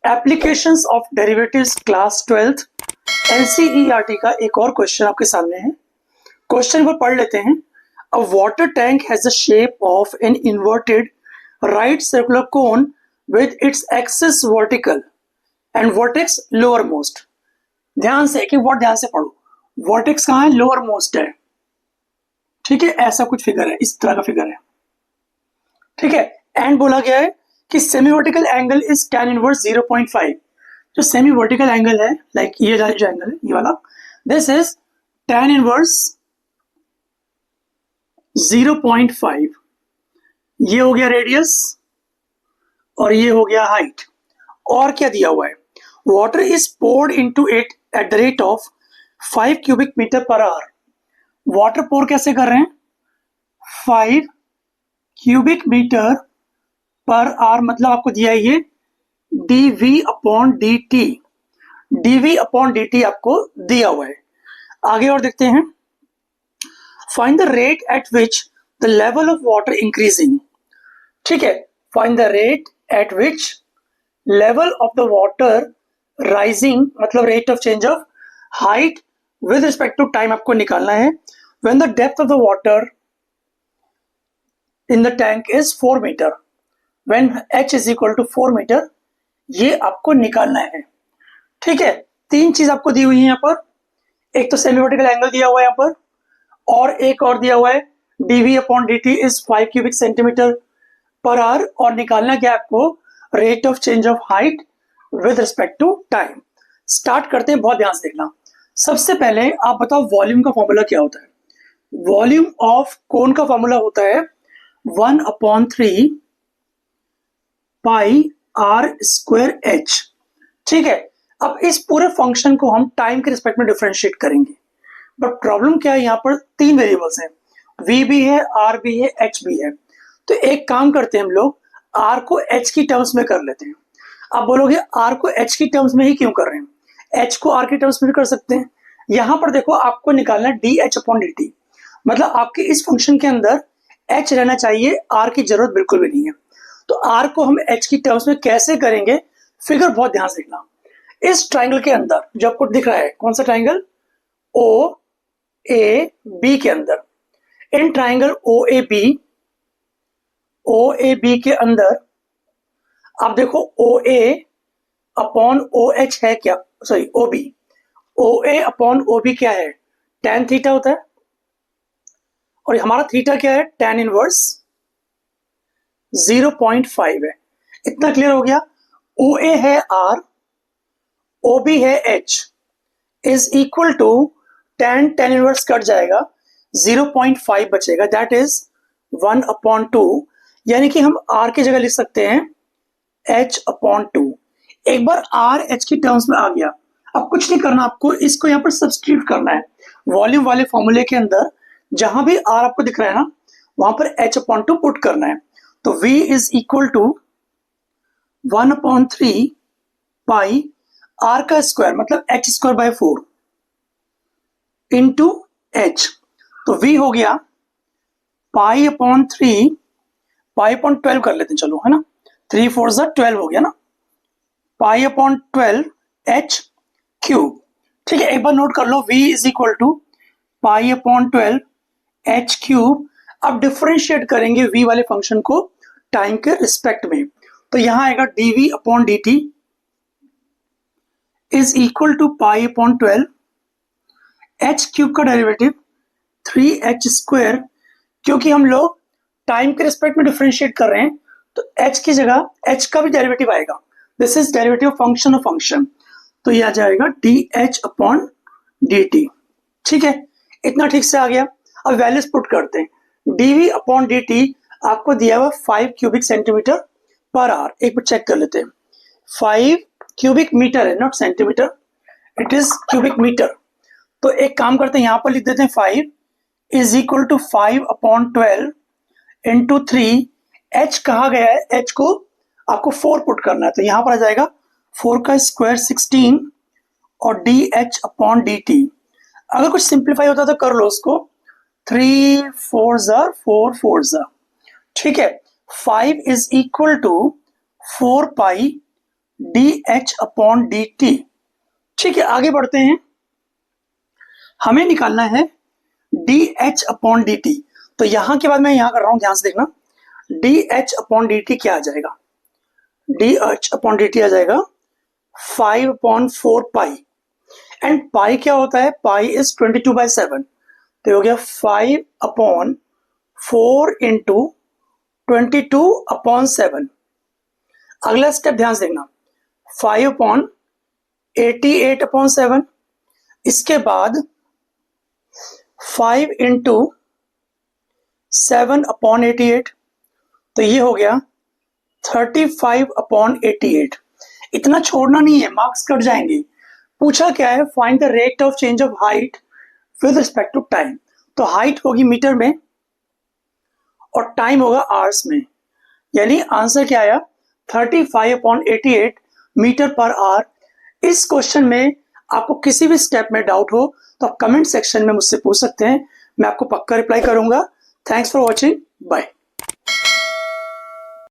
Applications of derivatives class 12th NCERT का एक और क्वेश्चन आपके सामने है। क्वेश्चन को पढ़ लेते हैं। अ water tank has the shape of an inverted right circular cone with its axis vertical and vertex lower most. ध्यान से एक वर्ड ध्यान से पढ़ो। वर्टेक्स कहाँ है? लोअर मोस्ट है। ठीक है, ऐसा कुछ फिगर है, इस तरह का फिगर है। ठीक है, एंड बोला गया है कि semi vertical angle is tan inverse 0.5। जो सेमी वर्टिकल एंगल है, लाइक ये जो एंगल है, ये वाला, दिस इज tan इनवर्स 0.5। ये हो गया रेडियस और ये हो गया हाइट। और क्या दिया हुआ है? Water is poured into it at the rate of 5 cubic metre per hour. Water pour कैसे कर रहे हैं? 5 क्यूबिक मीटर पर आवर, मतलब आपको दिया है ये dv upon dt। dv upon dt आपको दिया हुआ है। आगे और देखते हैं। Find the rate at which the level of water increasing. ठीक है, find the rate at which level of the water rising, मतलब rate of change of height with respect to time आपको निकालना है। When the depth of the water in the tank is 4 metre, when h is equal to 4 metre, ये आपको निकालना है। ठीक है, तीन चीज आपको दी हुई है यहाँ पर। एक तो सेमी वर्टिकल एंगल दिया हुआ है यहाँ पर, और एक और दिया हुआ है dv upon dt is 5 cubic centimeter per hour, और निकालना क्या आपको? Rate of change of height with respect to time. Start करते हैं, बहुत ध्यान से देखना। सबसे पहले आप बताओ वॉल्यूम का फॉर्मूला क्या होता है? वॉल्यूम ऑफ कोन का फॉर्मूला होता है 1/3 पाई आर स्क्वायर एच। ठीक है, अब इस पूरे फंक्शन को हम टाइम के रिस्पेक्ट में डिफरेंशिएट करेंगे। बट प्रॉब्लम क्या है? यहाँ पर तीन वेरिएबल्स हैं, v भी है, r भी है, h भी है। तो एक काम करते हैं हम लोग, r को h की टर्म्स में कर लेते हैं। आप बोलोगे r को h की टर्म्स में ही क्यों कर रहे हैं? h को r की टर्म्स में भी कर सकते हैं। यहाँ पर देखो, आपको निकालना है dh अपॉन dt, मतलब आपके इस फंक्शन के अंदर h रहना चाहिए, r की जरूरत बिल्कुल भी नहीं है। तो r को हम h की टर्म्स में कैसे करेंगे? फिगर बहुत ध्यान से देखना। इस ट्राइंगल के अंदर जो आपको दिख रहा है, कौन सा ट्राइंगल? ओ ए बी के अंदर, in triangle O A B के अंदर आप देखो ओ ए अपॉन ओ एच है क्या? Sorry, O B. O A upon O B क्या है? tan थीटा होता है, और हमारा थीटा क्या है? tan इनवर्स 0.5 है। इतना क्लियर हो गया। ओ ए है r, ओ बी है h, is equal to tan inverse cut जाएगा, 0.5 बचेगा, दैट इज 1/2। यानी कि हम r की जगह लिख सकते हैं h/2। एक बार r h की टर्म्स में आ गया, अब कुछ नहीं करना आपको, इसको यहाँ पर सब्स्टिट्यूट करना है वॉल्यूम वाले फॉर्मूले के अंदर। जहां भी r आपको दिख रहा है ना, वहां पर h/2 पुट करना है। तो v is equal to 1/3 pi r का स्क्वायर, मतलब h square by 4 into h। तो v हो गया पाई/3, पाई/12 कर लेते हैं, चलो, है ना, 3 4 12 हो गया ना, पाई/12 h क्यूब। ठीक है, एक बार नोट कर लो, v इज इक्वल टू पाई/12 h क्यूब। अब डिफरेंशिएट करेंगे v वाले फंक्शन को टाइम के रिस्पेक्ट में। तो यहां आएगा dv upon dt is equal to पाई/12 h क्यूब का डेरिवेटिव 3h स्क्वायर। क्योंकि हम लोग टाइम के रिस्पेक्ट में डिफरेंशिएट कर रहे हैं, तो h की जगह h का भी डेरिवेटिव आएगा। This is derivative function of function, तो ये आ जाएगा dh अपॉन dt। ठीक है, इतना ठीक से आ गया। अब वैल्यूज पुट करते हैं। dv अपॉन dt आपको दिया हुआ 5 क्यूबिक सेंटीमीटर पर आवर। एक बार चेक कर लेते हैं। 5 क्यूबिक मीटर है, not centimeter, it is cubic meter. तो एक काम करते हैं, यहां पर लिख देते हैं 5 is equal to 5/12 into 3। h कहा गया है? h को आपको 4 पुट करना है, तो यहां पर आ जाएगा 4 का स्क्वायर 16 और dh अपॉन dt। अगर कुछ सिंप्लीफाई होता तो कर लो उसको, 3 4 4। ठीक है, 5 is equal to 4 pi dh/dt। ठीक है, आगे बढ़ते हैं। हमें निकालना है dh/dt। तो यहां के बाद मैं यहां कर रहा हूं, ध्यान से देखना। dh/dt क्या आ जाएगा? dh/dt आ जाएगा 5/4 पाई। एंड पाई क्या होता है? Pi is 22/7। तो हो गया 5/4 इंटू 22/7। अगला स्टेप ध्यान से देखना, 5/88/7। इसके बाद 5 इंटू 7/88। तो ये हो गया 35/88। इतना छोड़ना नहीं है, मार्क्स कट जाएंगे। पूछा क्या है? Find the rate of change of height with respect to time. तो हाइट होगी मीटर में और टाइम होगा आवर्स में। यानी आंसर क्या आया? 35/88 मीटर पर आवर। इस क्वेश्चन में आपको किसी भी स्टेप में डाउट हो तो आप कमेंट सेक्शन में मुझसे पूछ सकते हैं, मैं आपको पक्का रिप्लाई करूंगा। Thanks for watching, bye.